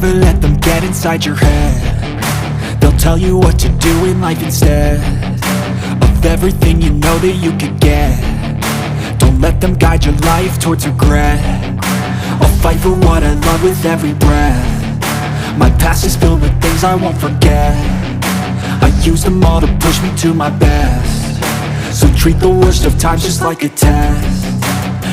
never let them get inside your head. They'll tell you what to do in life instead of everything you know that you could get. Don't let them guide your life towards regret. I'll fight for what I love with every breath. My past is filled with things I won't forget. I use them all to push me to my best. So treat the worst of times just like a test.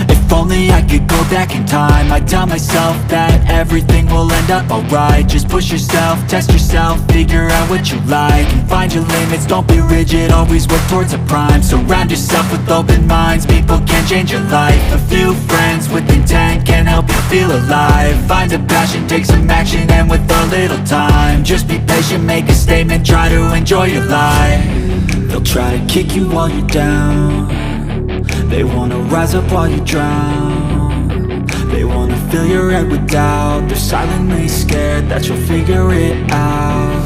If only I could go back in time, I'd tell myself that everything will end up alright. Just push yourself, test yourself, figure out what you like, and find your limits, don't be rigid, always work towards a prime. Surround yourself with open minds, people can change your life. A few friends with intent can help you feel alive. Find a passion, take some action, and with a little time, just be patient, make a statement, try to enjoy your life. They'll try to kick you while you're down. They wanna rise up while you drown. They wanna fill your head with doubt. They're silently scared that you'll figure it out.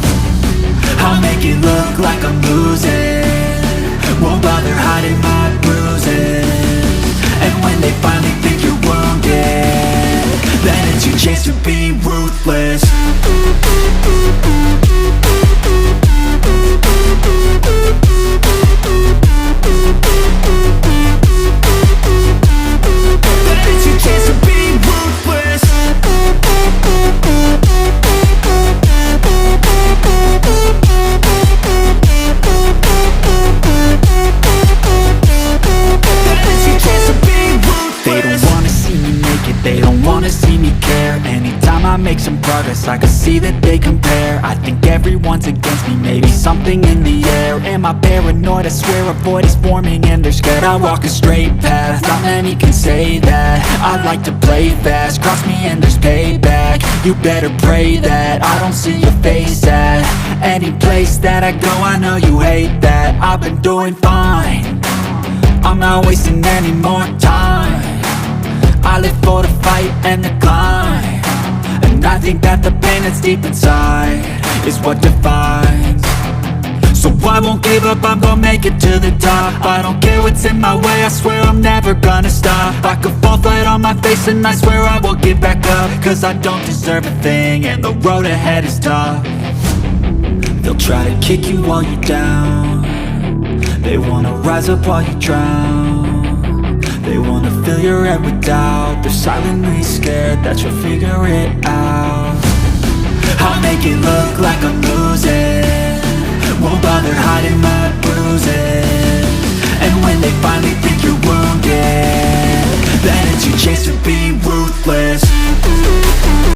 I'll make it look like I'm losing, won't bother hiding my bruises. And when they finally think you're wounded, then it's your chance to be ruthless. I make some progress, I can see that they compare. I think everyone's against me, maybe something in the air. Am I paranoid? I swear a void is forming and they're scared. I walk a straight path, not many can say that. I like to play fast, cross me and there's payback. You better pray that I don't see your face at any place that I go. I know you hate that. I've been doing fine, I'm not wasting any more time. I live for the fight and the climb, and I think that the pain that's deep inside is what defines. So I won't give up, I'm gonna make it to the top. I don't care what's in my way, I swear I'm never gonna stop. I could fall flat on my face and I swear I will get back up, cause I don't deserve a thing and the road ahead is tough. They'll try to kick you while you're down. They wanna rise up while you drown. They wanna fill your head with doubt. They're silently scared that you'll figure it out. I'll make it look like I'm losing, won't bother hiding my bruises. And when they finally think you're wounded, then it's your chance to be ruthless.